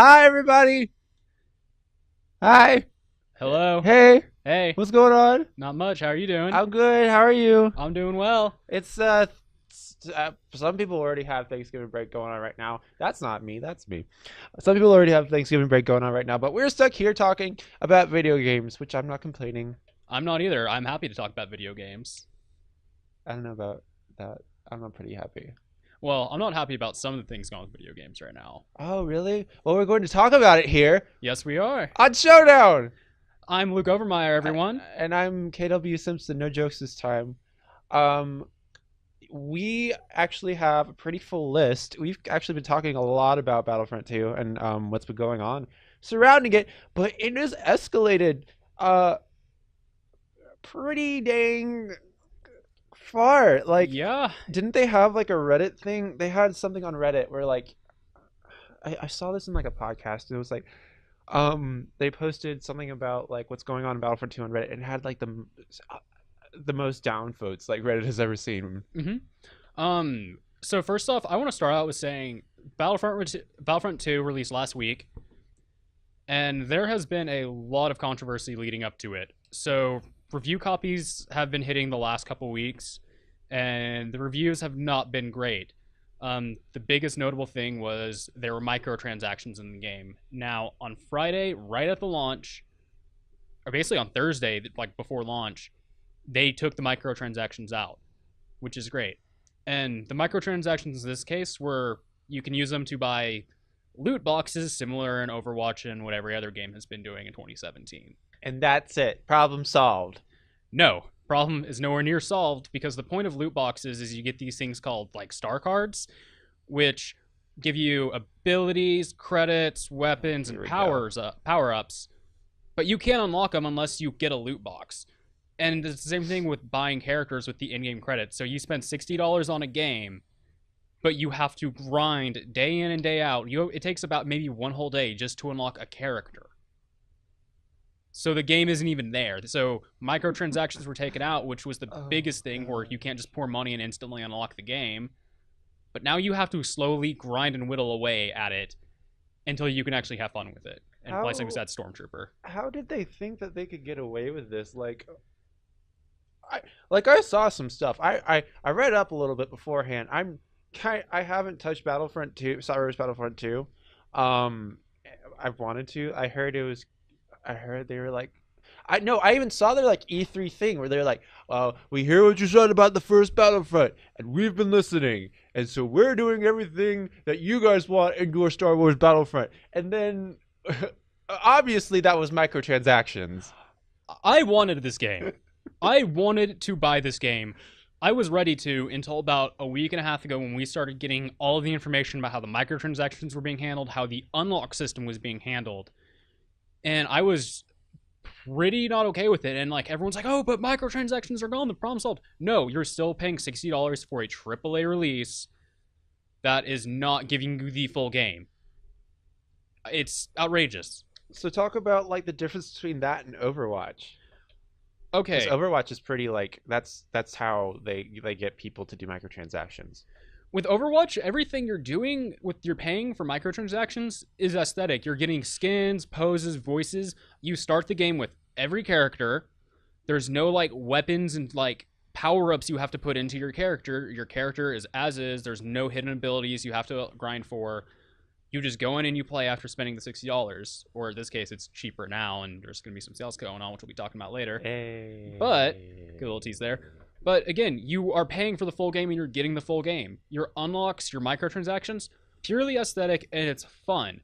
Hi, everybody. Hi. Hello. Hey. Hey. What's going on? Not much. How are you doing? I'm good. How are you? I'm doing well. It's some people already have Thanksgiving break going on right now. That's not me. That's me. Some people already have Thanksgiving break going on right now, but we're stuck here talking about video games, which I'm not complaining. I'm not either. I'm happy to talk about video games. I don't know about that. I'm not pretty happy. Well, I'm not happy about some of the things going on with video games right now. Oh, really? Well, we're going to talk about it here Yes, we are. on Showdown. I'm Luke Overmyer, everyone. And I'm KW Simpson. No jokes this time. We actually have a pretty full list. We've actually been talking a lot about Battlefront 2 and what's been going on surrounding it, but it has escalated pretty dang far. Like, yeah. didn't they have like a Reddit thing? They had something on Reddit where like I saw this in like a podcast, and it was like they posted something about like what's going on in Battlefront 2 on Reddit, and it had like the most down votes like Reddit has ever seen. So first off, I want to start out with saying Battlefront 2 released last week, and there has been a lot of controversy leading up to it. So review copies have been hitting the last couple weeks, and the reviews have not been great. The biggest notable thing was there were microtransactions in the game. Now, on Friday, right at the launch, or basically on Thursday, like before launch, they took the microtransactions out, which is great. And the microtransactions in this case were you can use them to buy loot boxes similar in Overwatch and what every other game has been doing in 2017. And that's it. Problem solved. No, problem is nowhere near solved, because the point of loot boxes is you get these things called like star cards, which give you abilities, credits, weapons, and power-ups, but you can't unlock them unless you get a loot box. And it's the same thing with buying characters with the in-game credits. So you spend $60 on a game, but you have to grind day in and day out. It takes about maybe one whole day just to unlock a character. So the game isn't even there. So microtransactions were taken out, which was the biggest thing, where you can't just pour money and instantly unlock the game. But now you have to slowly grind and whittle away at it until you can actually have fun with it and play something besides Stormtrooper. How did they think that they could get away with this? I saw some stuff. I read up a little bit beforehand. I haven't touched Battlefront 2, Star Wars Battlefront 2. I've wanted to. I heard they were like, I even saw their like E3 thing where they're like, we hear what you said about the first Battlefront, and we've been listening, and so we're doing everything that you guys want in your Star Wars Battlefront. And then obviously that was microtransactions. I wanted this game. I wanted to buy this game. I was ready to until about a week and a half ago, when we started getting all of the information about how the microtransactions were being handled, how the unlock system was being handled. And I was pretty not okay with it. And like everyone's like, oh, but microtransactions are gone, the problem solved. No, you're still paying $60 for a AAA release that is not giving you the full game. It's outrageous. So talk about like the difference between that and Overwatch. Okay. Because Overwatch is pretty like that's how they get people to do microtransactions. With Overwatch, everything you're doing with your paying for microtransactions is aesthetic. You're getting skins, poses, voices. You start the game with every character. There's no like weapons and like power-ups you have to put into your character. Your character is as is. There's no hidden abilities you have to grind for. You just go in and you play after spending the $60. Or in this case, it's cheaper now, and there's going to be some sales going on, which we'll be talking about later. Hey. But, good little tease there. But again, you are paying for the full game and you're getting the full game. Your unlocks, your microtransactions, purely aesthetic, and it's fun.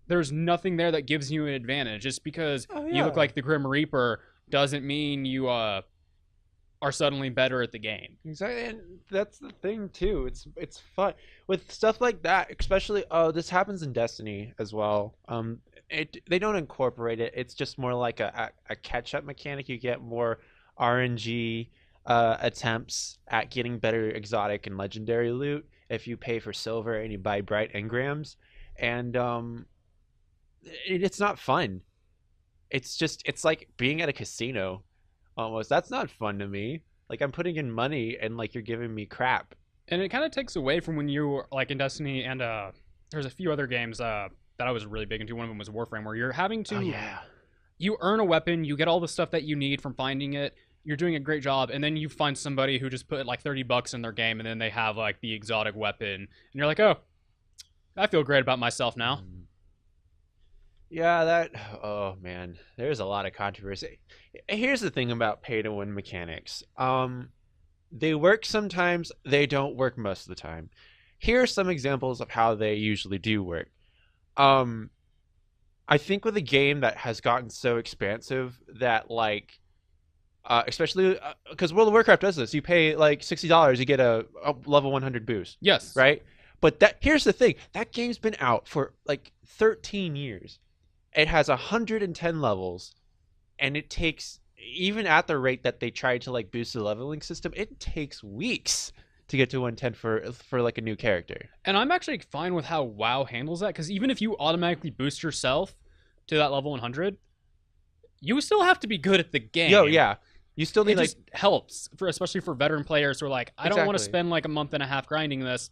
There's nothing there that gives you an advantage. Just because you look like the Grim Reaper doesn't mean you are suddenly better at the game. Exactly, and that's the thing too. It's fun with stuff like that, especially. This happens in Destiny as well. They don't incorporate it. It's just more like a catch-up mechanic. You get more RNG attempts at getting better exotic and legendary loot if you pay for silver and you buy bright engrams, and it's not fun. It's like being at a casino almost. That's not fun to me. Like, I'm putting in money and like you're giving me crap. And it kind of takes away from when you were like in Destiny, and there's a few other games. that I was really big into. One of them was Warframe, where you're having to Oh yeah. you earn a weapon, you get all the stuff that you need from finding it. You're doing a great job, and then you find somebody who just put like $30 in their game, and then they have like the exotic weapon, and you're like, oh, I feel great about myself now. Yeah, that. Oh man, there's a lot of controversy. Here's the thing about pay-to-win mechanics. They work sometimes. They don't work most of the time. Here are some examples of how they usually do work. I think with a game that has gotten so expansive that like, especially because World of Warcraft does this. You pay like $60, you get a level 100 boost. Yes. Right. But here's the thing. That game's been out for like 13 years. It has 110 levels, and it takes, even at the rate that they tried to like boost the leveling system, it takes weeks to get to 110 for like a new character. And I'm actually fine with how WoW handles that, because even if you automatically boost yourself to that level 100, you still have to be good at the game. Yo, yeah. You still need it just helps, especially for veteran players who are like, I don't want to Exactly. spend like a month and a half grinding this.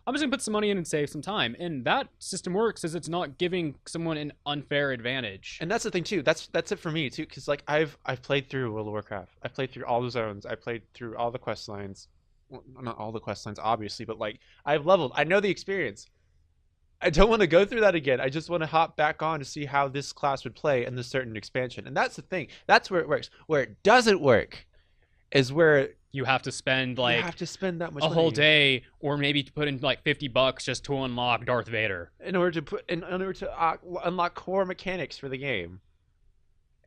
I'm just gonna put some money in and save some time. And that system works as it's not giving someone an unfair advantage. And that's the thing too. That's it for me too, because like I've played through World of Warcraft. I've played through all the zones. I played through all the quest lines. Well, not all the quest lines, obviously, but like I've leveled. I know the experience. I don't want to go through that again. I just want to hop back on to see how this class would play in this certain expansion. And that's the thing. That's where it works. Where it doesn't work is where You have to spend you like have to spend that much a whole money day, or maybe to put in like $50 just to unlock Darth Vader. in order to unlock core mechanics for the game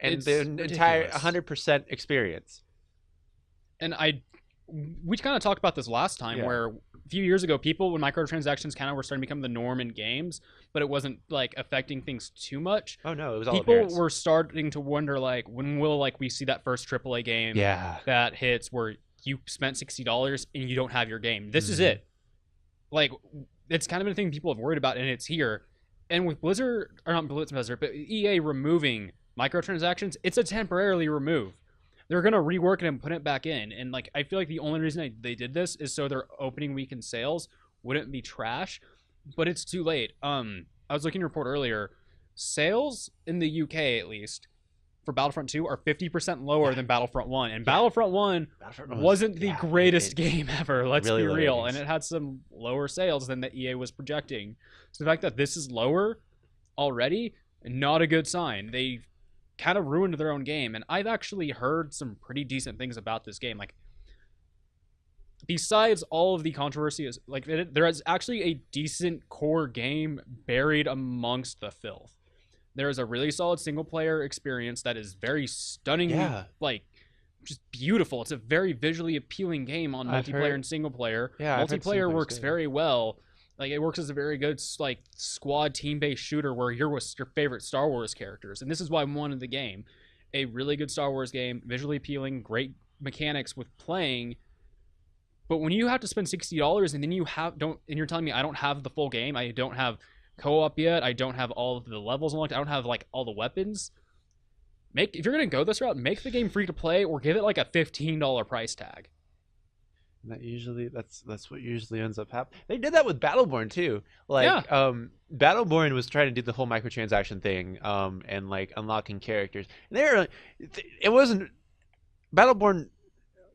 and It's the entire ridiculous. 100% experience. And we kind of talked about this last time, Yeah. where a few years ago, people, when microtransactions kind of were starting to become the norm in games, but it wasn't like affecting things too much. Oh no, it was all People appearance. were starting to wonder, like, when will like we see that first AAA game Yeah. that hits where you spent $60 and you don't have your game? This is Mhm. it. Like, it's kind of been a thing people have worried about, and it's here. And with Blizzard, or not Blizzard, but EA removing microtransactions, it's a temporarily remove. They're gonna rework it and put it back in. And like, I feel like the only reason they did this is so their opening weekend sales wouldn't be trash. But it's too late. I was looking at a report earlier. Sales in the UK, at least, for Battlefront 2 are 50% lower than Battlefront 1. And Battlefront 1 wasn't the greatest game ever, let's really be low real. ratings. And it had some lower sales than the EA was projecting. So the fact that this is lower already, not a good sign. They kind of ruined their own game. And I've actually heard some pretty decent things about this game. Like, besides all of the controversy, is like there is actually a decent core game buried amongst the filth. There is a really solid single player experience that is very stunningly, Yeah. like, just beautiful. It's a very visually appealing game on I've multiplayer heard- and single player. Yeah, I've heard single Multiplayer player's works good. very well. Like, it works as a very good like squad team-based shooter where you're with your favorite Star Wars characters, and this is why I wanted the game. A really good Star Wars game, visually appealing, great mechanics with playing. But when you have to spend $60 and then and you're telling me I don't have the full game, I don't have co-op yet, I don't have all of the levels unlocked, I don't have like all the weapons. If you're gonna go this route, make the game free to play or give it like a $15 price tag. That's what usually ends up happening. They did that with Battleborn too. Like, Battleborn was trying to do the whole microtransaction thing, and like unlocking characters. And it wasn't Battleborn.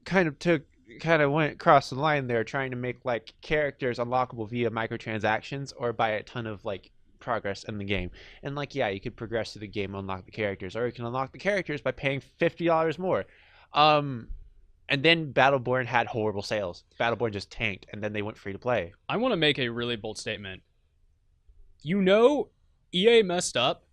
Kind of went across the line there, trying to make like characters unlockable via microtransactions or by a ton of like progress in the game. And like, yeah, you could progress through the game, unlock the characters, or you can unlock the characters by paying $50 more. And then Battleborn had horrible sales. Battleborn just tanked, and then they went free to play. I want to make a really bold statement. You know, EA messed up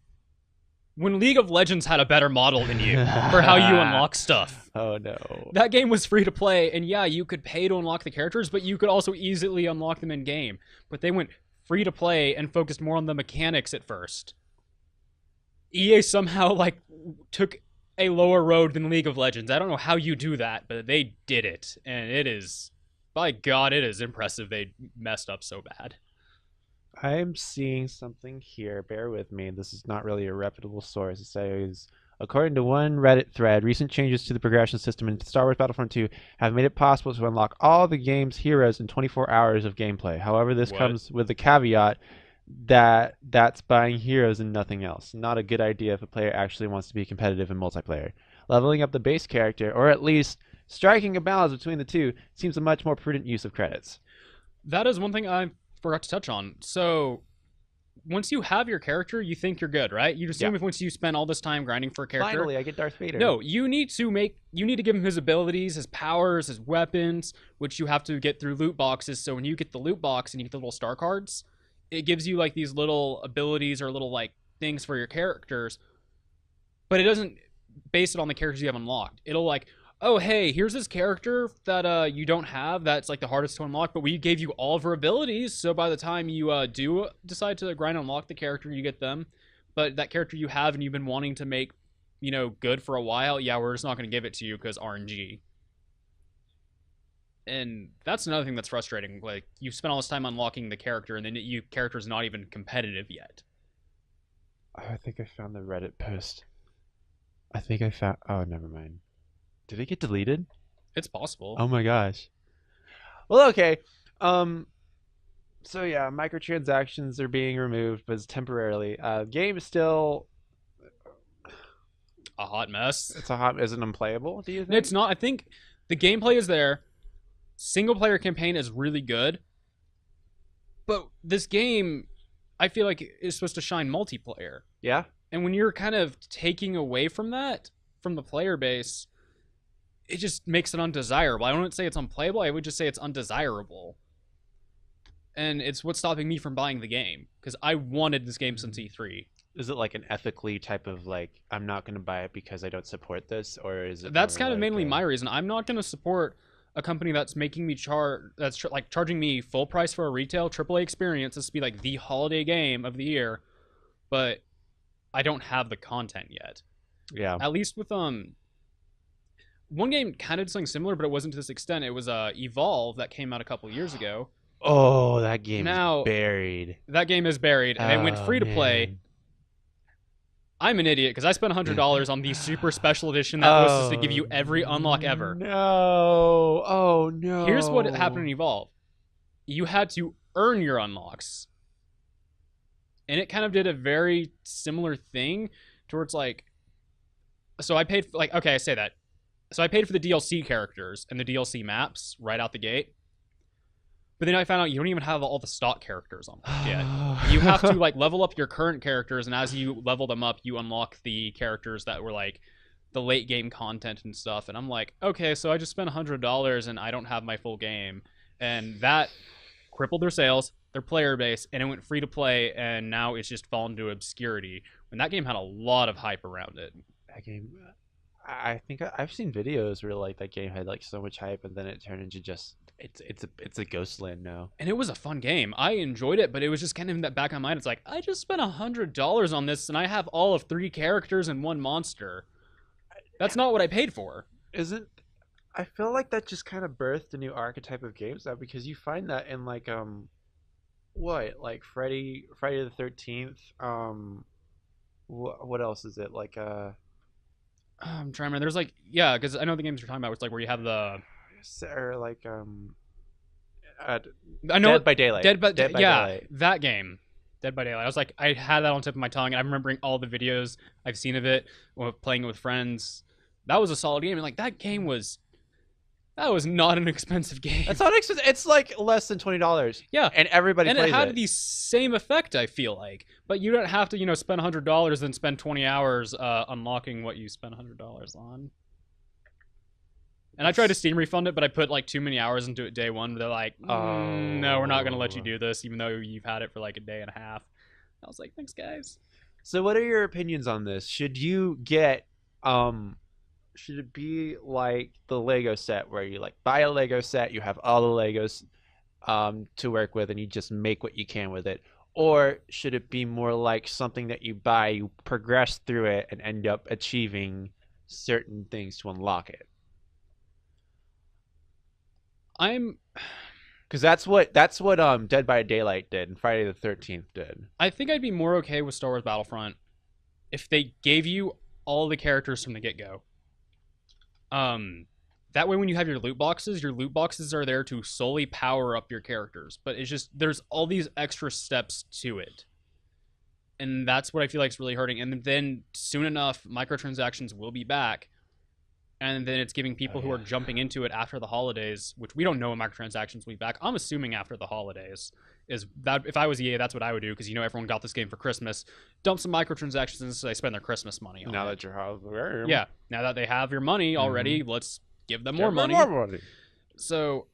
when League of Legends had a better model than you for how you unlock stuff. Oh no. That game was free to play, and yeah, you could pay to unlock the characters, but you could also easily unlock them in game. But they went free to play and focused more on the mechanics at first. EA somehow like took a lower road than League of Legends. I don't know how you do that, but they did it, and it is, by God, it is impressive they messed up so bad. I'm seeing something here. Bear with me. This is not really a reputable source. It says, according to one Reddit thread, recent changes to the progression system in Star Wars Battlefront 2 have made it possible to unlock all the game's heroes in 24 hours of gameplay. However, this What? comes with the caveat that's buying heroes and nothing else. Not a good idea if a player actually wants to be competitive in multiplayer. Leveling up the base character, or at least striking a balance between the two, seems a much more prudent use of credits. That is one thing I forgot to touch on. So once you have your character, you think you're good, right? You assume if once you spend all this time grinding for a character, Finally, I get Darth Vader. no, you need to give him his abilities, his powers, his weapons, which you have to get through loot boxes. So when you get the loot box and you get the little star cards, it gives you like these little abilities or little like things for your characters, but it doesn't base it on the characters you have unlocked. It'll like, oh hey, here's this character that you don't have that's like the hardest to unlock, but we gave you all of her abilities, so by the time you do decide to grind and unlock the character, you get them. But that character you have and you've been wanting to make, good for a while, yeah, we're just not going to give it to you because RNG. And that's another thing that's frustrating. Like, you spent all this time unlocking the character, and then character's not even competitive yet. I think I found the Reddit post. I think I found. Oh, never mind. Did it get deleted? It's possible. Oh my gosh. Well, okay. So yeah, microtransactions are being removed, but it's temporarily. Game is still A hot mess. it's a hot. Is it unplayable? Do you think? It's not. I think the gameplay is there. Single player campaign is really good. But this game, I feel like, is supposed to shine multiplayer. Yeah. And when you're kind of taking away from that, from the player base, it just makes it undesirable. I wouldn't say it's unplayable. I would just say it's undesirable. And it's what's stopping me from buying the game. Because I wanted this game since E3. Is it like an ethically type of like, I'm not going to buy it because I don't support this? Or is it That's more kind of like mainly my reason. I'm not going to support a company that's making me charging me full price for a retail AAA experience. This would be like the holiday game of the year. But I don't have the content yet. Yeah. At least with one game kind of did something similar, but it wasn't to this extent. It was Evolve that came out a couple of years ago. Oh, that game Now, is buried. That game is buried, and it went free to play. I'm an idiot because I spent $100 on the super special edition that was supposed to give you every unlock ever. No. Oh no. Here's what happened in Evolve. You had to earn your unlocks. And it kind of did a very similar thing towards like, so I paid for, like, okay, I say that. So I paid for the DLC characters and the DLC maps right out the gate. But then I found out you don't even have all the stock characters unlocked yet. You have to like level up your current characters, and as you level them up, you unlock the characters that were like the late game content and stuff. And I'm like, okay, so I just spent $100 and I don't have my full game. And that crippled their sales, their player base, and it went free to play, and now it's just fallen to obscurity. When that game had a lot of hype around it. That game, I think I've seen videos where like that game had like so much hype, and then it turned into just it's a ghost land now. And it was a fun game. I enjoyed it, but it was just kind of in that back of my mind. It's like, I just spent $100 on this, and I have all of 3 characters and 1 monster. That's not what I paid for. Isn't I feel like that just kind of birthed a new archetype of games now, because you find that in like what, like Friday the 13th, what else is it like I'm trying to remember. There's like, yeah, because I know the games you're talking about. It's like where you have the, or like I know Dead by Daylight. Dead by Daylight. that game, Dead by Daylight. I was like, I had that on tip of my tongue, and I'm remembering all the videos I've seen of it, or playing it with friends. That was a solid game, and like that was not an expensive game. That's not expensive. It's like less than $20. Yeah, and everybody plays it had the same effect, I feel like. But you don't have to, spend $100 and spend 20 hours unlocking what you spent $100 on. And I tried to Steam refund it, but I put like too many hours into it day one. They're like, no, we're not going to let you do this, even though you've had it for like a day and a half. I was like, thanks, guys. So what are your opinions on this? Should you get, should it be like the Lego set where you like buy a Lego set, you have all the Legos to work with, and you just make what you can with it? Or should it be more like something that you buy, you progress through it, and end up achieving certain things to unlock it? Because that's what Dead by Daylight did and Friday the 13th did. I think I'd be more okay with Star Wars Battlefront if they gave you all the characters from the get-go. that way when you have your loot boxes are there to solely power up your characters, but it's just there's all these extra steps to it, and that's what I feel like is really hurting. And then soon enough microtransactions will be back, and then it's giving people who are jumping into it after the holidays, which we don't know when microtransactions will be back. I'm assuming after the holidays. Is that if I was EA, that's what I would do, because everyone got this game for Christmas. Dump some microtransactions and so they spend their Christmas money on now it. that you're home. Yeah, now that they have your money already, let's give them more money. So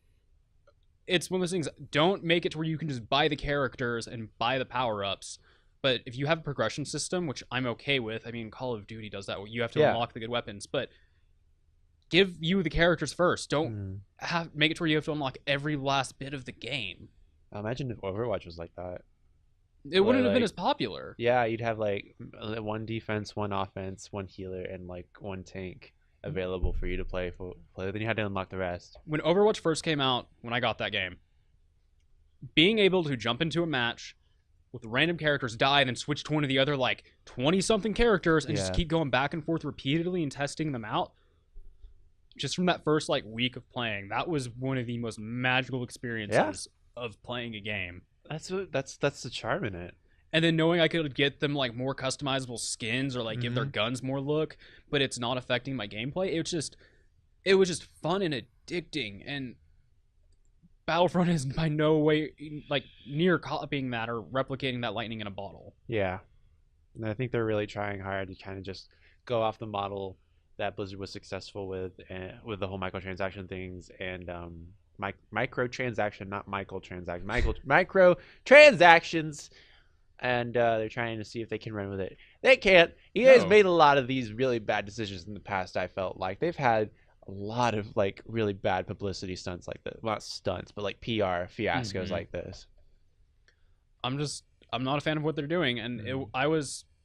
it's one of those things. Don't make it to where you can just buy the characters and buy the power-ups. But if you have a progression system, which I'm okay with, I mean, Call of Duty does that. You have to unlock the good weapons, but give you the characters first. Don't make it to where you have to unlock every last bit of the game. Imagine if Overwatch was like that. It wouldn't have been as popular. Yeah, you'd have like one defense, one offense, one healer, and like one tank available for you to play. Then you had to unlock the rest. When Overwatch first came out, when I got that game, being able to jump into a match with random characters, die, and then switch to one of the other like 20-something characters and just keep going back and forth repeatedly and testing them out, just from that first like week of playing, that was one of the most magical experiences of playing a game. That's the charm in it. And then knowing I could get them like more customizable skins or like give their guns more look, but it's not affecting my gameplay. It was just fun and addicting. And Battlefront is by no way like near copying that or replicating that lightning in a bottle. Yeah, and I think they're really trying hard to kind of just go off the model that Blizzard was successful with the whole microtransaction things and microtransaction, not microtransaction, microtransactions, and they're trying to see if they can run with it. They can't. EA's made a lot of these really bad decisions in the past. I felt like they've had a lot of like really bad publicity stunts like this. Well, not stunts, but like PR fiascos like this. I'm not a fan of what they're doing, and I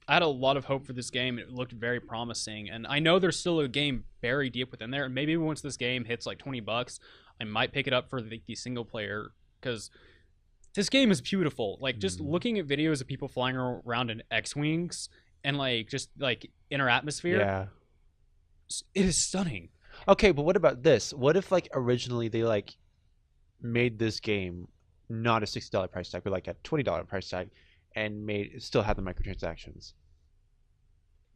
had a lot of hope for this game. It looked very promising, and I know there's still a game buried deep within there, and maybe once this game hits like $20, I might pick it up for the single player, because this game is beautiful. Like just looking at videos of people flying around in X-Wings and like just like inner atmosphere, it is stunning. Okay, but what about this? What if like originally they like made this game not a $60 price tag, but like a $20 price tag, and still had the microtransactions?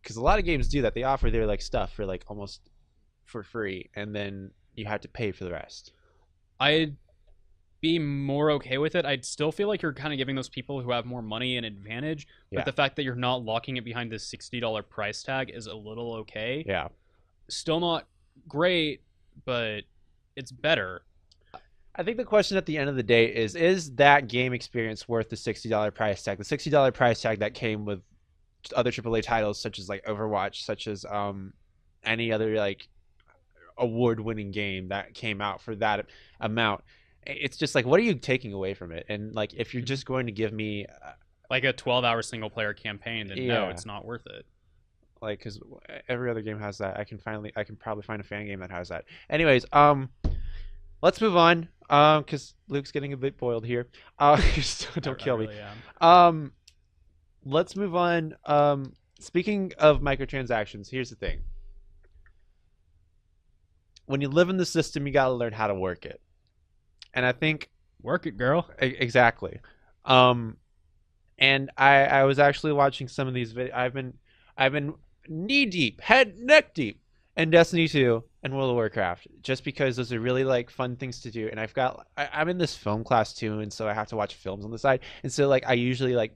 Because a lot of games do that. They offer their like stuff for like almost for free, and then you had to pay for the rest. I'd be more okay with it. I'd still feel like you're kind of giving those people who have more money an advantage, but the fact that you're not locking it behind this $60 price tag is a little okay. Yeah. Still not great, but it's better. I think the question at the end of the day is that game experience worth the $60 price tag? The $60 price tag that came with other AAA titles such as like Overwatch, such as any other like award-winning game that came out for that amount. It's just like, what are you taking away from it? And like, if you're just going to give me like a 12-hour single-player campaign, then no, it's not worth it. Like, because every other game has that. I can probably find a fan game that has that. Anyways, let's move on. Because Luke's getting a bit boiled here. Don't kill me. Let's move on. Speaking of microtransactions, here's the thing. When you live in the system, you got to learn how to work it. And I think work it, girl. Exactly. And I was actually watching some of these videos. I've been knee deep, neck deep in Destiny 2 and World of Warcraft, just because those are really like fun things to do. And I'm in this film class too, and so I have to watch films on the side. And so like I usually like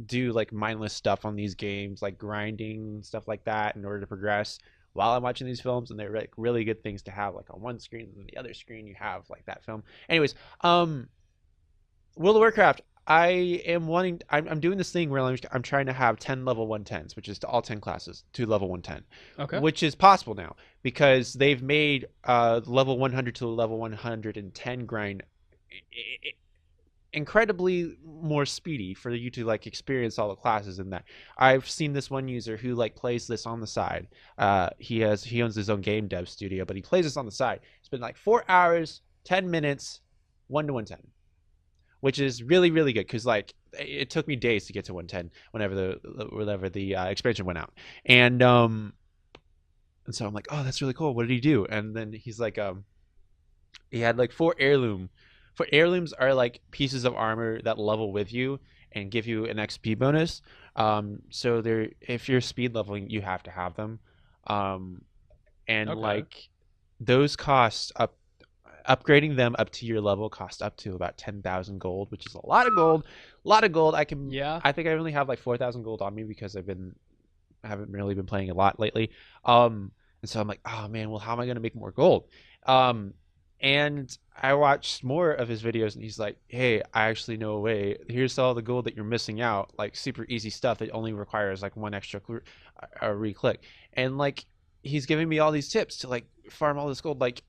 do like mindless stuff on these games, like grinding, stuff like that, in order to progress while I'm watching these films. And they're like really good things to have like on one screen, and then the other screen you have like that film. Anyways, World of Warcraft, I'm doing this thing where I'm trying to have 10 level 110s, which is to all 10 classes to level 110. Okay. Which is possible now because they've made level 100 to level 110 grind incredibly more speedy for you to like experience all the classes in that. I've seen this one user who like plays this on the side. He owns his own game dev studio, but he plays this on the side. It's been like 4 hours, 10 minutes, 1 to 110, which is really, really good because like it took me days to get to 110 whenever the expansion went out. And And so I'm like, oh, that's really cool. What did he do? And then he's like, he had like 4 heirloom. For heirlooms are like pieces of armor that level with you and give you an XP bonus. So they're if you're speed leveling, you have to have them. Um, and Okay. like those cost up upgrading them up to your level cost up to about 10,000 gold, which is a lot of gold. A lot of gold. Yeah. I think I only have like 4,000 gold on me because I haven't really been playing a lot lately. And so I'm like, oh man, well, how am I going to make more gold? Um, and I watched more of his videos, and he's like, hey, I actually know a way. Here's all the gold that you're missing out, like super easy stuff that only requires like one extra re-click. And like, he's giving me all these tips to like farm all this gold, like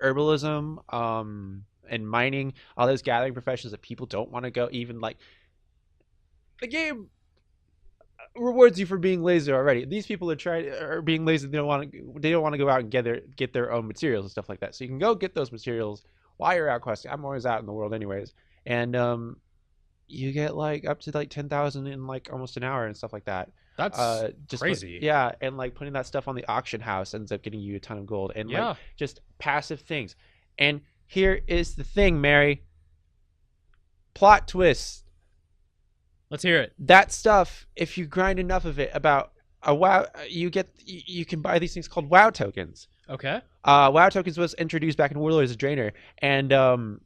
herbalism, and mining, all those gathering professions that people don't want to go. Even like the game rewards you for being lazy already. These people are being lazy. They don't want to go out and get their own materials and stuff like that. So you can go get those materials while you're out questing. I'm always out in the world anyways, and you get like up to like 10,000 in like almost an hour and stuff like that. That's Just crazy. yeah, and like putting that stuff on the auction house ends up getting you a ton of gold and like Yeah. just passive things. And here is the thing, Mary. Plot twist. Let's hear it. That stuff, if you grind enough of it, about a WoW, you can buy these things called WoW tokens. Okay. WoW tokens was introduced back in Warlords of Draenor, and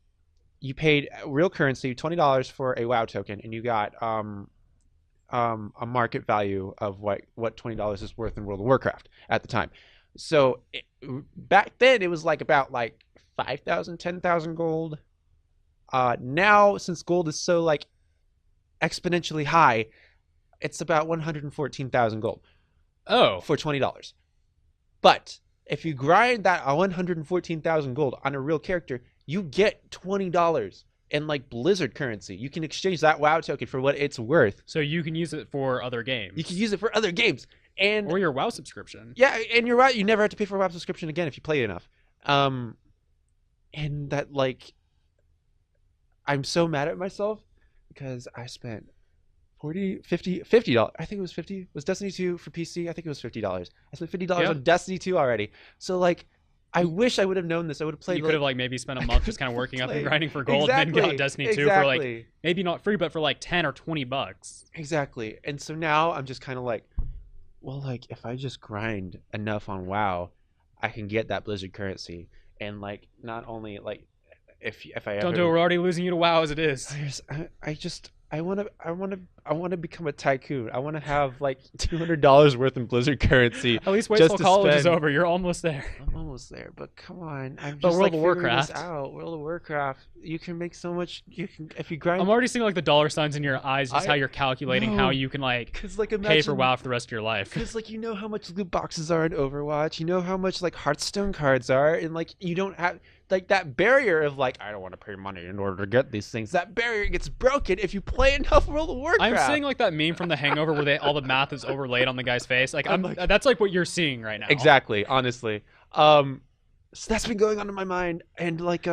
you paid real currency, $20 for a WoW token, and you got a market value of what $20 is worth in World of Warcraft at the time. So back then it was like about like 5,000, 10,000 gold. Now since gold is so like exponentially high, it's about 114,000 gold Oh. for $20. But if you grind that 114,000 gold on a real character, you get $20 in like Blizzard currency. You can exchange that WoW token for what it's worth. So you can use it for other games. You can use it for other games. And or your WoW subscription. yeah, and you're right, you never have to pay for a WoW subscription again if you play it enough. And that like I'm so mad at myself because I spent 40 $50. I think it was 50. Was Destiny 2 for PC? I think it was $50. I spent $50 Yeah. on Destiny 2 already. So like I wish I would have known this. I would have played. You could have like maybe spent a month just kind of working up and played. grinding for gold, Exactly. and then got Destiny 2 for Exactly. like maybe not free, but for like 10 or 20 bucks. Exactly. And so now I'm just kind of like, well, like if I just grind enough on WoW, I can get that Blizzard currency. And like not only like if I ever Don't do it. We're already losing you to WoW as it is. I want to become a tycoon. I want to have like $200 worth in Blizzard currency. At least wait just till to college is spend. over. You're almost there. I'm almost there, but come on. I'm But just World like of figuring this Warcraft. out. World of Warcraft. You can make so much. You can if you grind. I'm already seeing like the dollar signs in your eyes, just I- how you're calculating No. how you can like Cause like pay imagine for WoW for the rest of your life. Because like you know how much loot boxes are in Overwatch, you know how much like Hearthstone cards are, and like you don't have like that barrier of like I don't want to pay money in order to get these things. That barrier gets broken if you play enough World of Warcraft. I'm seeing like that meme from The Hangover where all the math is overlaid on the guy's face. Like I'm like- that's like what you're seeing right now. Exactly, honestly. So that's been going on in my mind, and like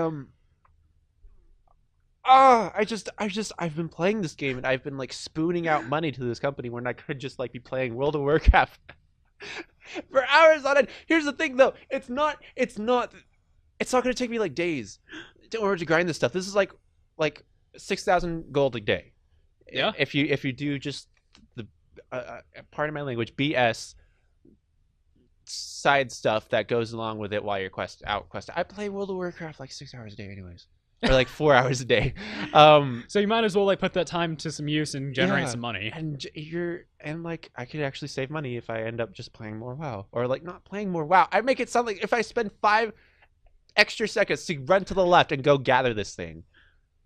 I've been playing this game, and I've been like spooning out money to this company when I could just like be playing World of Warcraft for hours on end. Here's the thing, though, it's not going to take me like days in order to grind this stuff. This is like 6,000 gold a day. Yeah. If you do just the part of my language BS side stuff that goes along with it while you're out questing. I play World of Warcraft like 6 hours a day, anyways, or like 4 hours a day. So you might as well like put that time to some use and generate Yeah. some money. And like I could actually save money if I end up just playing more WoW, or like not playing more WoW. I make it sound like if I spend 5 extra seconds to run to the left and go gather this thing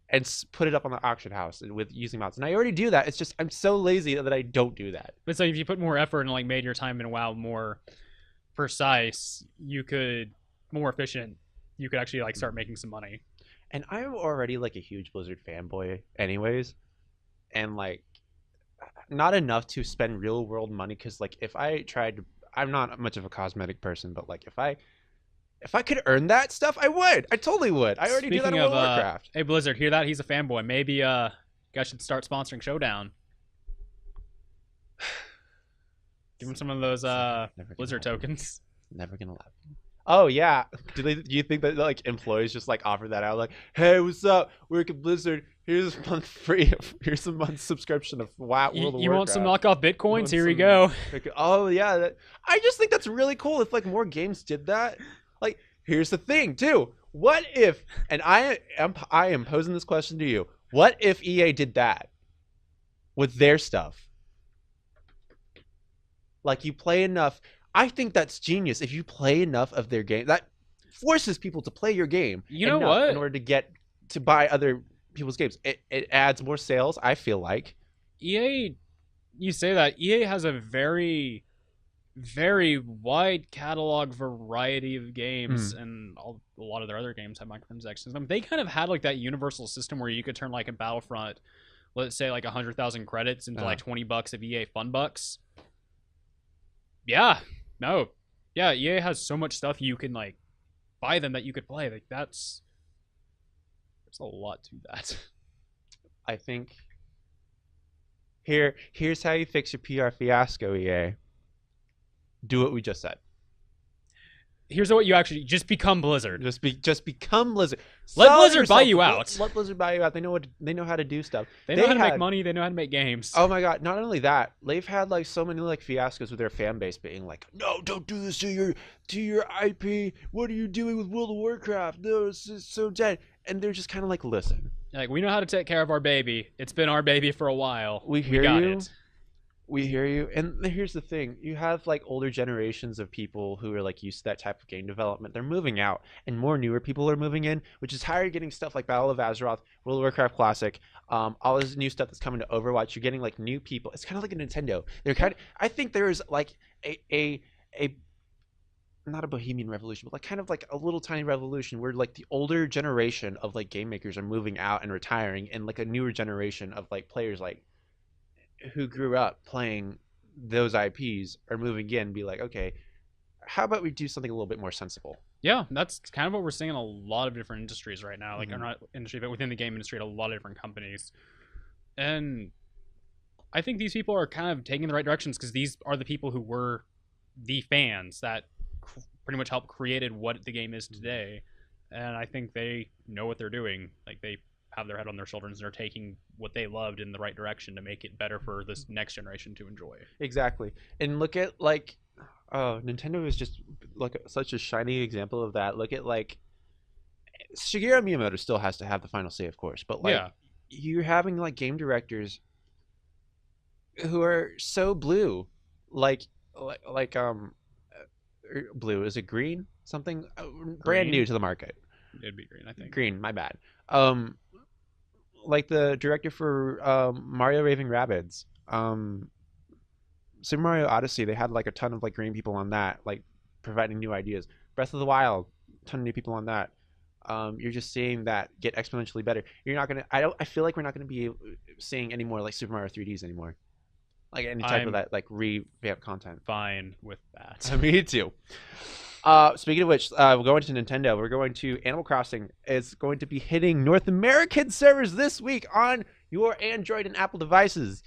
and put it up on the auction house with using mods, and I already do that. It's just I'm so lazy that I don't do that. But so if you put more effort and like made your time in WoW more precise, you could more efficient. You could actually like start making some money. And I'm already like a huge Blizzard fanboy, anyways, and like not enough to spend real world money. Because like if I tried to, I'm not much of a cosmetic person, but like if I could earn that stuff, I would. I totally would. I already do that in World of Warcraft. Hey Blizzard, hear that? He's a fanboy. Maybe you guys should start sponsoring Showdown. Give them some of those Blizzard tokens. Never gonna happen. Oh yeah, do you think that like employees just like offer that out? Like, hey, what's up? Work at Blizzard. Here's a month free. Here's a month subscription of WoW. You want some knockoff bitcoins? Here you go. Oh yeah, I just think that's really cool. If like more games did that. Like, here's the thing too. What if? And I am posing this question to you. What if EA did that with their stuff? Like, you play enough. I think that's genius. If you play enough of their game, that forces people to play your game. You know what? In order to get to buy other people's games, it adds more sales. I feel like EA. You say that EA has a very, very wide catalog variety of games, and a lot of their other games have microtransactions. They kind of had like that universal system where you could turn like a Battlefront, let's say like 100,000 credits into like $20 of EA Fun Bucks. Yeah. No. Yeah, EA has so much stuff you can like buy them that you could play. Like there's a lot to that. I think here's how you fix your PR fiasco, EA. Do what we just said. Here's what you actually just become Blizzard. Just become Blizzard. Let Blizzard buy you out. Let Blizzard buy you out. They know how to do stuff. They know how to make money. They know how to make games. Oh my god! Not only that, they've had like so many like fiascos with their fan base being like, "No, don't do this to your IP. What are you doing with World of Warcraft? No, this is so dead." And they're just kind of like, "Listen, like we know how to take care of our baby. It's been our baby for a while. We hear you. We hear you." And here's the thing. You have like older generations of people who are like used to that type of game development. They're moving out, and more newer people are moving in, which is how you're getting stuff like Battle of Azeroth, World of Warcraft Classic, all this new stuff that's coming to Overwatch. You're getting like new people. It's kind of like a Nintendo. I think there's like a not a bohemian revolution, but like kind of like a little tiny revolution where like the older generation of like game makers are moving out and retiring, and like a newer generation of like players like who grew up playing those IPs are moving in and be like, okay, how about we do something a little bit more sensible? Yeah, that's kind of what we're seeing in a lot of different industries right now. Like, not industry, but within the game industry, at a lot of different companies. And I think these people are kind of taking the right directions because these are the people who were the fans that pretty much helped created what the game is today. And I think they know what they're doing. Like, they have their head on their shoulders and are taking what they loved in the right direction to make it better for this next generation to enjoy. Exactly. And look at like Nintendo is just like such a shining example of that. Look at like Shigeru Miyamoto still has to have the final say, of course, but like you're having like game directors who are so blue, like blue, is it green? Something brand new to the market. It'd be green, I think. Green, my bad. Like the director for Mario Raving Rabbids, Super Mario Odyssey, they had like a ton of like green people on that, like providing new ideas. Breath of the Wild, ton of new people on that. You're just seeing that get exponentially better. You're not gonna. I feel like we're not gonna be seeing any more like Super Mario 3Ds anymore, like any type of that like revamped content. Fine with that. Me too. Speaking of which, we're going to Nintendo. We're going to Animal Crossing. It's going to be hitting North American servers this week on your Android and Apple devices.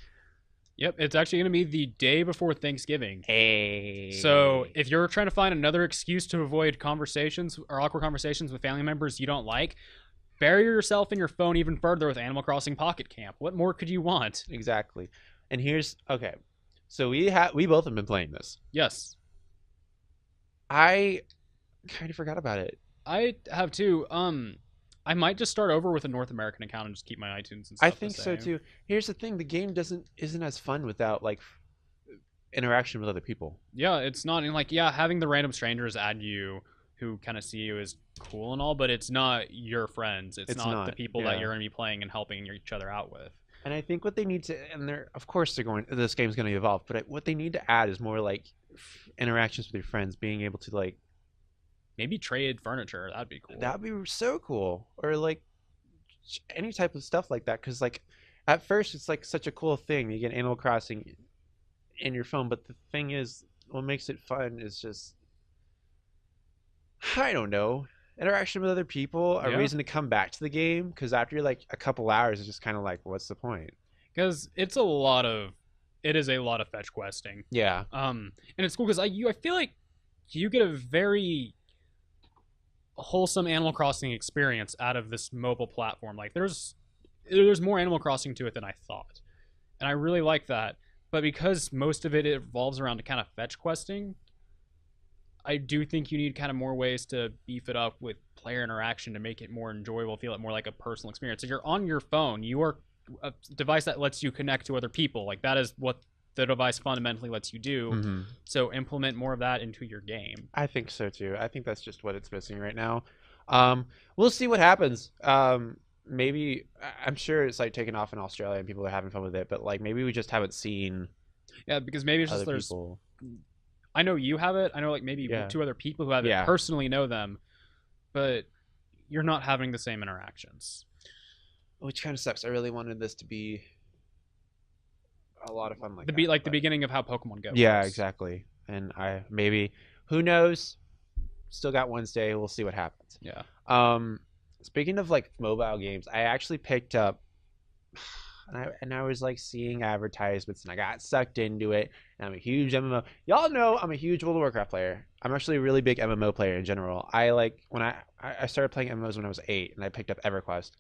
Yep, it's actually going to be the day before Thanksgiving. Hey. So if you're trying to find another excuse to avoid conversations or awkward conversations with family members you don't like, bury yourself in your phone even further with Animal Crossing Pocket Camp. What more could you want? Exactly. And here's okay. So we both have been playing this. Yes. I kind of forgot about it. I have too. I might just start over with a North American account and just keep my iTunes and stuff. I think so too. Here's the thing: the game isn't as fun without like interaction with other people. Yeah, it's not. And like, yeah, having the random strangers add you who kind of see you is cool and all, but it's not your friends. It's not the people that you're going to be playing and helping each other out with. And I think what they need to, and this game's going to evolve, but what they need to add is more like interactions with your friends, being able to like maybe trade furniture. That'd be cool. That'd be so cool. Or like any type of stuff like that, because like at first it's like such a cool thing. You get Animal Crossing in your phone, but the thing is, what makes it fun is just, I don't know, interaction with other people, a reason to come back to the game, because after like a couple hours it's just kind of like, what's the point? Because it's a lot of it is a lot of fetch questing. Yeah. And it's cool because I feel like you get a very wholesome Animal Crossing experience out of this mobile platform. Like there's more Animal Crossing to it than I thought, and I really like that. But because most of it revolves around kind of fetch questing, I do think you need kind of more ways to beef it up with player interaction to make it more enjoyable, feel it more like a personal experience. If you're on your phone, you are a device that lets you connect to other people. Like that is what the device fundamentally lets you do. Mm-hmm. So implement more of that into your game. I think so too. I think that's just what it's missing right now. We'll see what happens. Maybe I'm sure it's like taking off in Australia and people are having fun with it, but like maybe we just haven't seen. Yeah, because maybe it's just other there's. people. I know you have it. I know like maybe two other people who have it personally know them, but you're not having the same interactions. Which kind of sucks. I really wanted this to be a lot of fun, like the beginning of how Pokemon Go. Yeah, works. exactly. And who knows? Still got Wednesday. We'll see what happens. Yeah. Speaking of like mobile games, I actually picked up, and I was like seeing advertisements, and I got sucked into it. And I'm a huge MMO. Y'all know I'm a huge World of Warcraft player. I'm actually a really big MMO player in general. I like when I started playing MMOs when I was 8, and I picked up EverQuest.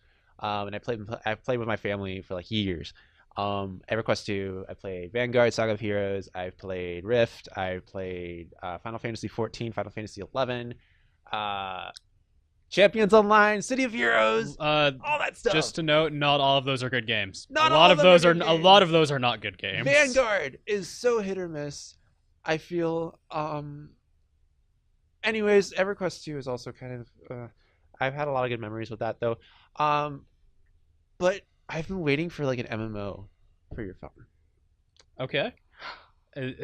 And I played with my family for like years. EverQuest 2, I played Vanguard, Saga of Heroes, I've played Rift, I've played Final Fantasy 14, Final Fantasy 11, Champions Online, City of Heroes, all that stuff. Just to note, not all of those are good games. A lot of those are not good games. Vanguard is so hit or miss, I feel. Anyways, EverQuest 2 is also kind of I've had a lot of good memories with that though. But I've been waiting for like an MMO for your phone. Okay.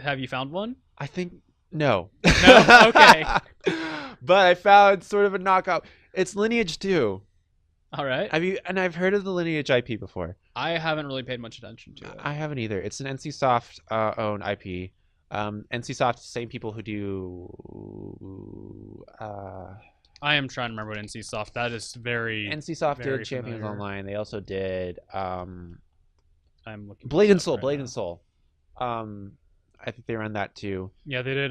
Have you found one? I think no. No? Okay. But I found sort of a knockout. It's Lineage 2. All right. I've heard of the Lineage IP before. I haven't really paid much attention to it. I haven't either. It's an NCSoft owned IP. NCSoft, same people who do I am trying to remember what NCSoft. That is very NCSoft very did Champions familiar. Online. They also did I'm looking Blade and Soul. right Blade now. and Soul. I think they run that too. Yeah, they did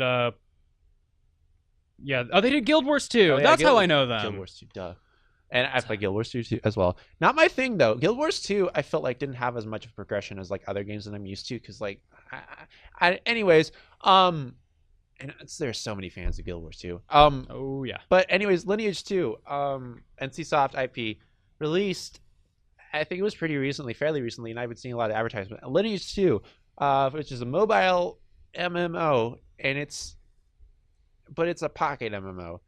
they did Guild Wars 2. Oh, yeah, That's how I know them. Guild Wars 2, duh. And I played Guild Wars 2 too, as well. Not my thing though. Guild Wars 2, I felt like didn't have as much of progression as like other games that I'm used to. Because like, anyways, and there's so many fans of Guild Wars 2. Oh yeah. But anyways, Lineage 2, NCSoft IP released. I think it was fairly recently, and I've been seeing a lot of advertisement. Lineage 2, which is a mobile MMO, and it's a pocket MMO.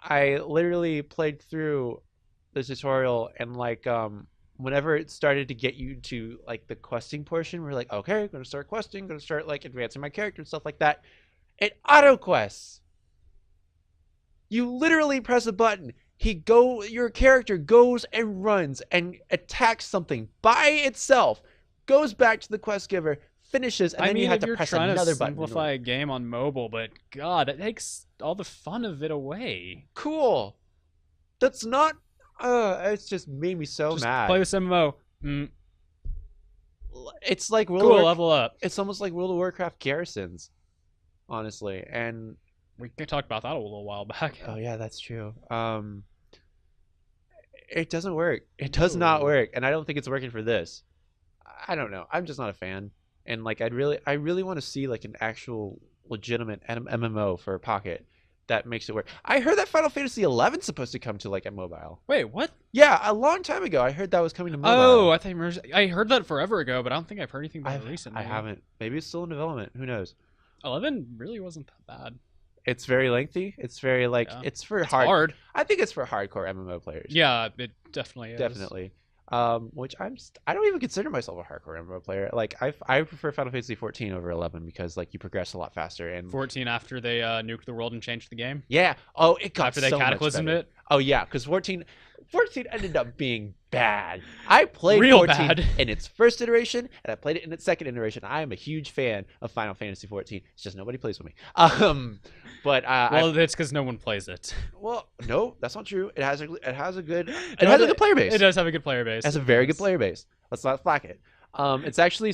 I literally played through the tutorial, and like whenever it started to get you to like the questing portion, we're like, okay, gonna start questing, gonna start like advancing my character and stuff like that. It auto quests. You literally press a button. Your character goes and runs and attacks something by itself, goes back to the quest giver, finishes, and then you have to press another button. Simplify a game on mobile, but God, it takes all the fun of it away. Cool. That's not. It's just made me so mad. Play this MMO. It's like level up. It's almost like World of Warcraft garrisons, honestly, and we talked about that a little while back. Oh yeah, that's true. It doesn't work. It does not work, and I don't think it's working for this. I don't know. I'm just not a fan, and like I really want to see like an actual legitimate MMO for Pocket that makes it work. I heard that Final Fantasy 11 is supposed to come to like a mobile. Wait, what? Yeah, a long time ago I heard that was coming to mobile. Oh, I heard that forever ago, but I don't think I've heard anything about it recently. I haven't. Maybe it's still in development. Who knows? 11 really wasn't that bad. It's very lengthy. It's very like it's hard. I think it's for hardcore MMO players. Yeah, it definitely is. Definitely. Which I don't even consider myself a hardcore MMO player. Like I prefer Final Fantasy 14 over 11 because like you progress a lot faster. And 14 after they nuked the world and changed the game. Yeah. Oh, it got after they cataclysmed it. Oh yeah, because 14 ended up being bad. I played Real 14 bad. in its first iteration, and I played it in its second iteration. I am a huge fan of Final Fantasy 14. It's just nobody plays with me. But it's because no one plays it. Well, no, that's not true. It has a good player base. It does have a good player base. It has a very good player base. Let's not flack it. It's actually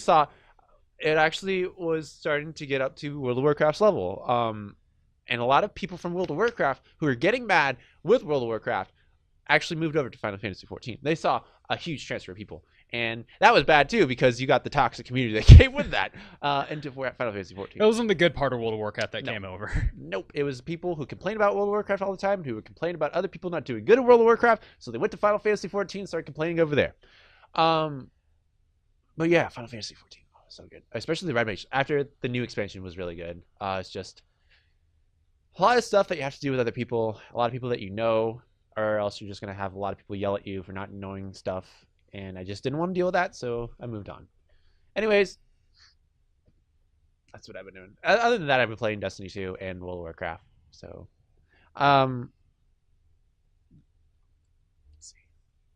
it actually was starting to get up to World of Warcraft's level. And a lot of people from World of Warcraft who were getting mad with World of Warcraft actually moved over to Final Fantasy 14. They saw a huge transfer of people, and that was bad too because you got the toxic community that came with that into Final Fantasy 14. It wasn't the good part of World of Warcraft that came over. Nope, it was people who complained about World of Warcraft all the time, who would complain about other people not doing good in World of Warcraft, so they went to Final Fantasy 14 and started complaining over there. But yeah, Final Fantasy 14, oh, so good, especially the Red Mage. After the new expansion was really good. It's just a lot of stuff that you have to do with other people, a lot of people that you know, or else you're just going to have a lot of people yell at you for not knowing stuff. And I just didn't want to deal with that, so I moved on. Anyways, that's what I've been doing. Other than that, I've been playing Destiny 2 and World of Warcraft. So, let's see.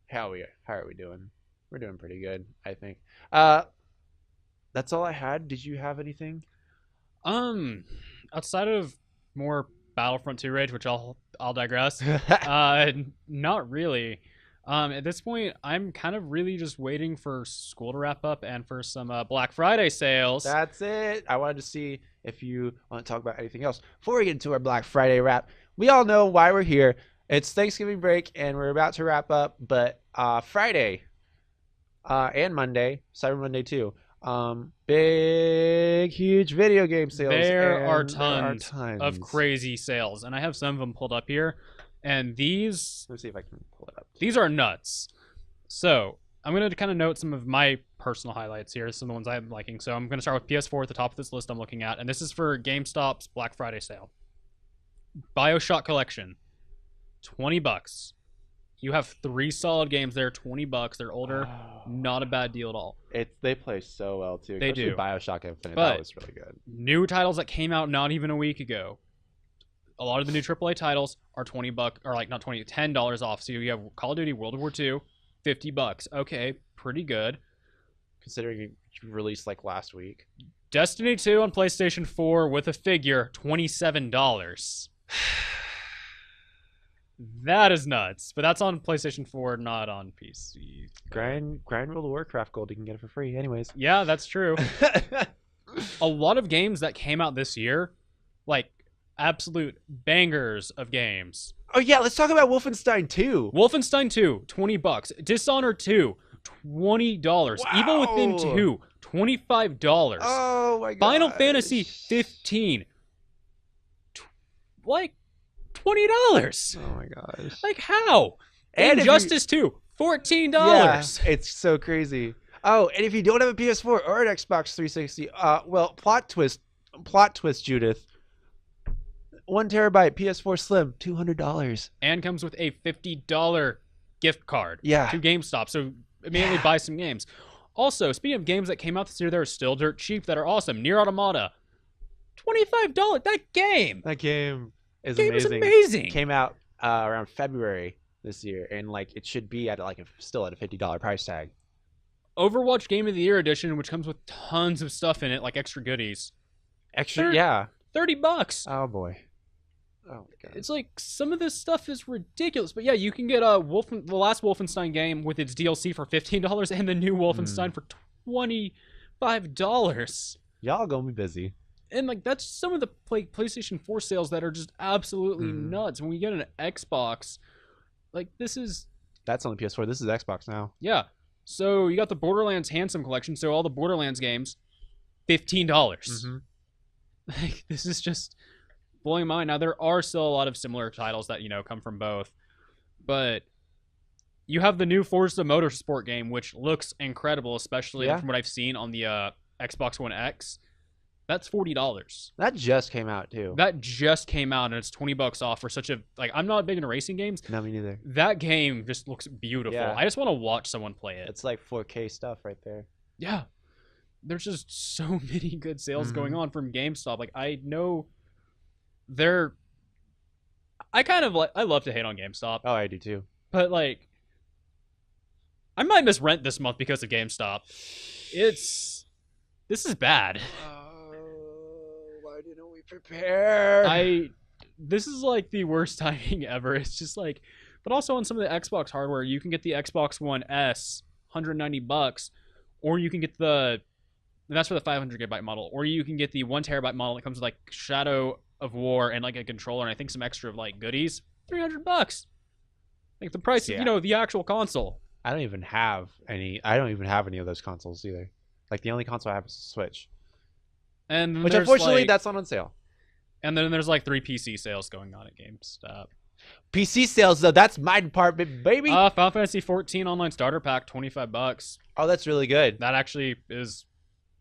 How are we doing? We're doing pretty good, I think. That's all I had. Did you have anything? Outside of more Battlefront 2 rage, which I'll digress. Not really. At this point, I'm kind of really just waiting for school to wrap up and for some Black Friday sales. That's it. I wanted to see if you want to talk about anything else. Before we get into our Black Friday wrap, we all know why we're here. It's Thanksgiving break, and we're about to wrap up. But Friday and Monday, Cyber Monday too, big, huge video game sales. There are tons of crazy sales, and I have some of them pulled up here. And these... Let me see if I can pull it up. These are nuts. So, I'm going to kind of note some of my personal highlights here, some of the ones I'm liking. So, I'm going to start with PS4 at the top of this list I'm looking at. And this is for GameStop's Black Friday sale. BioShock Collection. $20. You have 3 solid games there, $20. They're older. Oh. Not a bad deal at all. They play so well, too. They do. BioShock Infinite, but that was really good. New titles that came out not even a week ago. A lot of the new AAA titles are $20, or like not $20, $10 off. So you have Call of Duty World War II, $50. Okay, pretty good. Considering you released like last week. Destiny 2 on PlayStation 4 with a figure, $27. That is nuts. But that's on PlayStation 4, not on PC. Grind World of Warcraft gold, you can get it for free. Anyways. Yeah, that's true. A lot of games that came out this year, like absolute bangers of games. Oh yeah, let's talk about Wolfenstein 2. Wolfenstein 2, $20. Dishonored 2, $20. Wow. Evil Within 2, $25. Oh my god. Final Fantasy 15. Like $20. Oh my gosh. Like how? And Injustice 2, $14. Yeah, it's so crazy. Oh, and if you don't have a PS4 or an Xbox 360, well, plot twist, Judith. 1 terabyte PS4 Slim, $200. And comes with a $50 gift card to GameStop. So immediately buy some games. Also, speaking of games that came out this year that are still dirt cheap that are awesome, Nier Automata, $25. That game is amazing. It came out around February this year, and like it should be at like still at a $50 price tag. Overwatch Game of the Year edition, which comes with tons of stuff in it, like extra goodies. $30. Oh boy. Oh my god. It's like some of this stuff is ridiculous, but yeah, you can get the last Wolfenstein game with its DLC for $15 and the new Wolfenstein for $25. Y'all gonna be busy. And like that's some of the PlayStation 4 sales that are just absolutely nuts. When we get an Xbox, like that's only PS4. This is Xbox now. Yeah. So you got the Borderlands Handsome Collection. So all the Borderlands games, $15. Like this is just blowing my mind. Now there are still a lot of similar titles that come from both, but you have the new Forza Motorsport game, which looks incredible, especially from what I've seen on the Xbox One X. That's $40. That just came out too. That just came out, and it's $20 off for such a I'm not big into racing games. No, me neither. That game just looks beautiful. Yeah. I just want to watch someone play it. It's like 4K stuff right there. Yeah. There's just so many good sales going on from GameStop. Like I know I love to hate on GameStop. Oh, I do too. But like I might miss rent this month because of GameStop. This is bad. Why didn't we prepare? This is like the worst timing ever. It's just like, but also on some of the Xbox hardware, you can get the Xbox One S, $190, or you can get the And that's for the 500 gigabyte model. Or you can get the 1 terabyte model that comes with like Shadow of War and like a controller and I think some extra like goodies. $300. Like the price Yeah. of, the actual console. I don't even have any of those consoles either. Like the only console I have is Switch. And which unfortunately that's not on sale. And then there's like 3 PC sales going on at GameStop. PC sales though, that's my department, baby. Final Fantasy 14 online starter pack, $25. Oh, that's really good. That actually is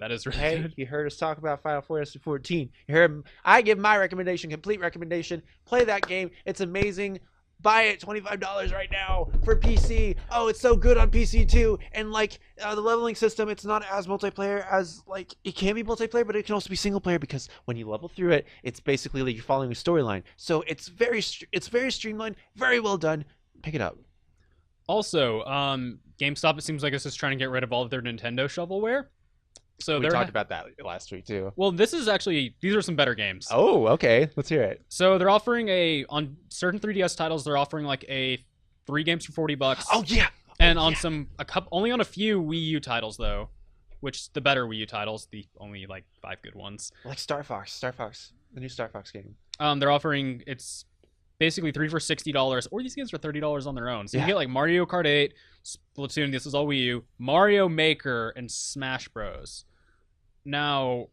really hey, good. You heard us talk about Final Fantasy 14. You heard I give my recommendation, complete recommendation. Play that game. It's amazing. Buy it, $25 right now for PC. Oh, it's so good on PC too. And like the leveling system, it's not as multiplayer as like it can be multiplayer, but it can also be single player because when you level through it, it's basically like you're following a storyline. So it's very streamlined, very well done. Pick it up. Also, GameStop, it seems like it's just trying to get rid of all of their Nintendo shovelware. So we talked about that last week too. Well, these are some better games. Oh, okay. Let's hear it. So they're offering on certain 3DS titles, they're offering like 3 games for $40. Oh yeah. And on only on a few Wii U titles though, which the better Wii U titles, the only like 5 good ones. Like Star Fox, the new Star Fox game. They're offering it's basically 3 for $60, or these games for $30 on their own. So you get like Mario Kart 8, Splatoon, this is all Wii U, Mario Maker, and Smash Bros. Now,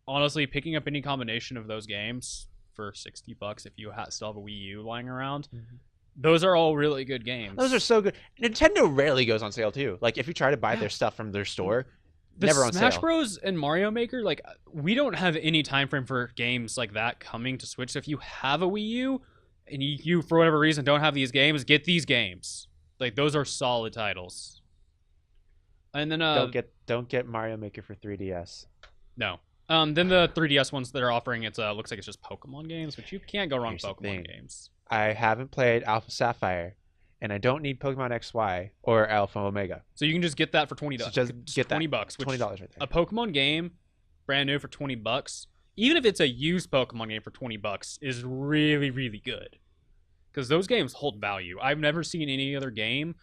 honestly, picking up any combination of those games for $60 if you still have a Wii U lying around, those are all really good games. Those are so good. Nintendo rarely goes on sale too. Like if you try to buy their stuff from their store, never on sale. Smash Bros and Mario Maker, like we don't have any time frame for games like that coming to Switch. So if you have a Wii U and you for whatever reason don't have these games, get these games. Like those are solid titles. And then don't get Mario Maker for 3DS. No. Then the 3DS ones that are offering looks like it's just Pokemon games, which you can't go wrong with Pokemon games. I haven't played Alpha Sapphire, and I don't need Pokemon XY or Alpha Omega. So you can just get that for $20. So just get $20, $20 right there. A Pokemon game, brand new for $20, even if it's a used Pokemon game for $20, is really, really good. Because those games hold value. I've never seen any other game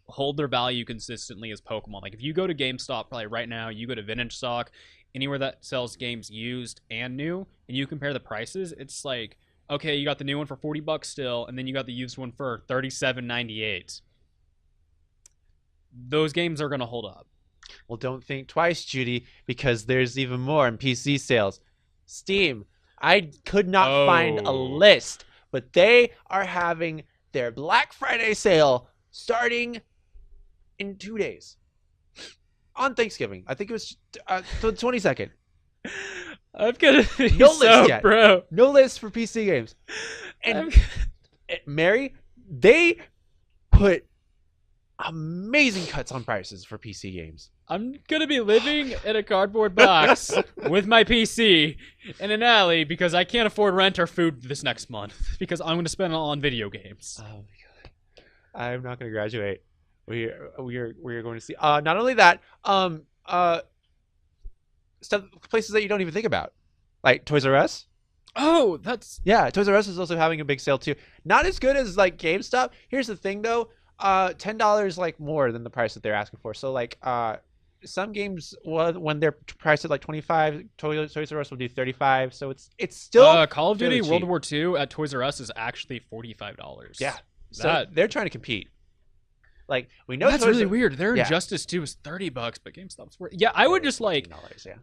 hold their value consistently as Pokemon. Like if you go to GameStop probably right now, you go to Vintage Stock, anywhere that sells games used and new, and you compare the prices, it's like, okay, you got the new one for $40 still, and then you got the used one for $37.98. Those games are going to hold up. Well, don't think twice, Judy, because there's even more in PC sales. Steam. I could not find a list, but they are having their Black Friday sale starting in 2 days. On Thanksgiving. I think it was the 22nd. I'm gonna be no list yet, bro. No list for PC games. And Mary, they put amazing cuts on prices for PC games. I'm gonna be living in a cardboard box with my PC in an alley because I can't afford rent or food this next month because I'm gonna spend it all on video games. Oh my god, I'm not gonna graduate. We are going to see. Not only that, stuff places that you don't even think about, like Toys R Us. Oh, Toys R Us is also having a big sale too. Not as good as like GameStop. Here's the thing though, $10 like more than the price that they're asking for. So like some games when they're priced at like 25, Toys R Us will do 35. So it's still Call of Duty cheap. World War II at Toys R Us is actually $45. Yeah, so they're trying to compete. Like we know that's really weird. Their Injustice 2 is $30, but GameStop's worth. Yeah, I would just like. Yeah.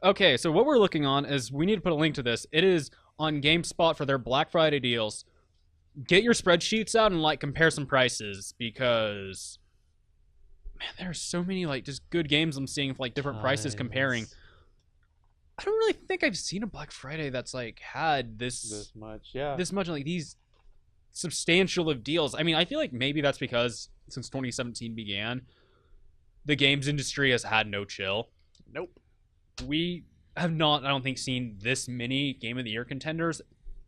Okay, so what we're looking on is we need to put a link to this. It is on GameSpot for their Black Friday deals. Get your spreadsheets out and like compare some prices because, man, there are so many like just good games I'm seeing for like different prices comparing. I don't really think I've seen a Black Friday that's like had this much like these substantial of deals. I mean, I feel like maybe that's because since 2017 began, the games industry has had no chill. Nope. We have not, I don't think, seen this many Game of the Year contenders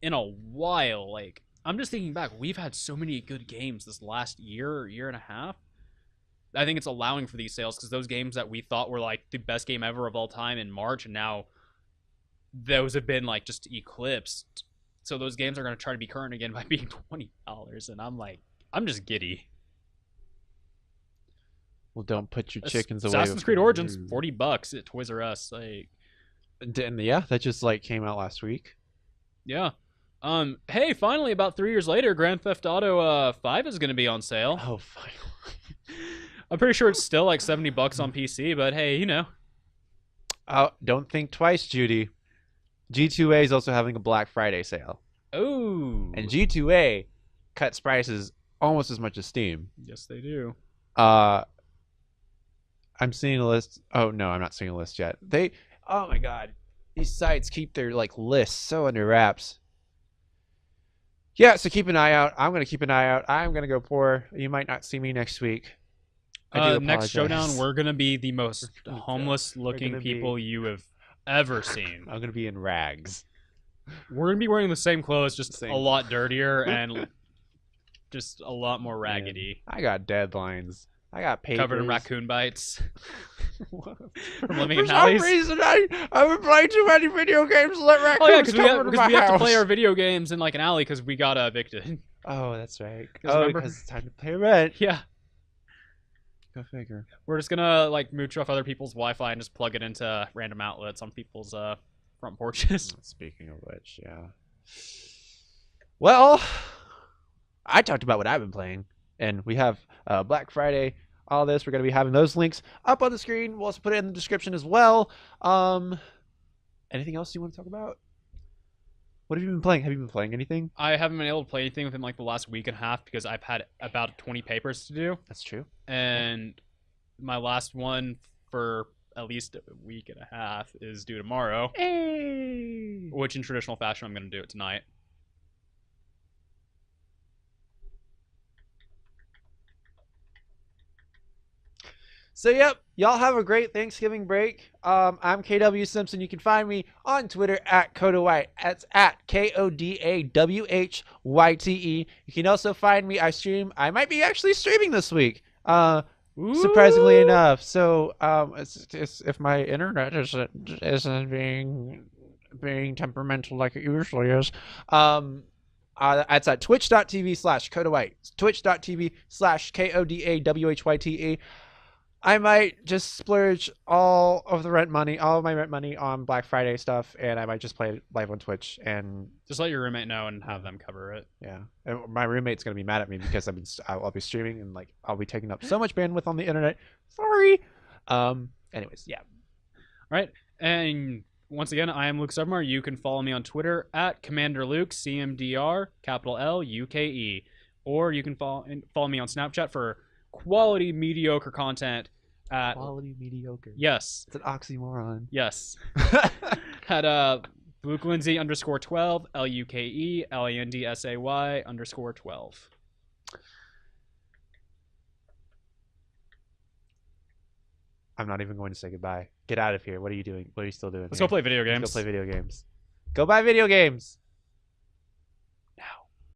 in a while. Like, I'm just thinking back, we've had so many good games this last year or year and a half. I think it's allowing for these sales because those games that we thought were like the best game ever of all time in March, and now those have been like just eclipsed. So those games are going to try to be current again by being $20, and I'm like, I'm just giddy. Well, don't put your chickens away. Assassin's Creed Origins, $40 at Toys R Us. Like, and yeah, that just like came out last week. Yeah. Hey, finally, about 3 years later, Grand Theft Auto 5 is going to be on sale. Oh, finally. I'm pretty sure it's still like $70 on PC, but hey, you know. Oh, don't think twice, Judy. G2A is also having a Black Friday sale. Oh. And G2A cuts prices almost as much as Steam. Yes, they do. I'm seeing a list. Oh no, I'm not seeing a list yet. Oh my god, these sites keep their like lists so under wraps. Yeah, so keep an eye out. I'm gonna keep an eye out. I'm gonna go poor. You might not see me next week. Next Showdown, we're gonna be the most homeless-looking people you have ever seen. I'm gonna be in rags. We're gonna be wearing the same clothes, just a lot dirtier and just a lot more raggedy. Man, I got deadlines. I got papers. Covered in raccoon bites. From living For in alleys. some reason, I've been playing too many video games to let raccoons because come into we my have house. to play our video games in like an alley because we got evicted. Oh, that's right. Remember? Because it's time to pay rent. Yeah. Go figure. We're just gonna like mooch off other people's Wi-Fi and just plug it into random outlets on people's front porches. Speaking of which, yeah. Well, I talked about what I've been playing, and we have Black Friday, all this. We're going to be having those links up on the screen. We'll also put it in the description as well. Anything else you want to talk about? What have you been playing? Have you been playing anything? I haven't been able to play anything within like the last week and a half because I've had about 20 papers to do. That's true. And my last one for at least a week and a half is due tomorrow. Hey! Which in traditional fashion, I'm going to do it tonight. So, yep, y'all have a great Thanksgiving break. I'm KW Simpson. You can find me on Twitter at Kodawhite. That's at KODAWHYTE. You can also find me. I might be actually streaming this week. Surprisingly enough. So, it's if my internet isn't being temperamental like it usually is. It's at twitch.tv/Kodawhite. Twitch.tv/KODAWHYTE. I might just splurge all of my rent money on Black Friday stuff, and I might just play it live on Twitch and just let your roommate know and have them cover it. Yeah, and my roommate's gonna be mad at me because I'll be streaming and like I'll be taking up so much bandwidth on the internet. Sorry. Anyways, yeah. All right, and once again, I am Luke Submar. You can follow me on Twitter at Commander Luke CMDR LUKE, or you can follow me on Snapchat for quality mediocre content at quality mediocre. Yes, it's an oxymoron. Yes. At LukeLindsay _12 LUKELANDSAY _12. I'm not even going to say goodbye. Get out of here. What are you doing? What are you still doing? Let's go play video games. Let's go play video games. Go buy video games.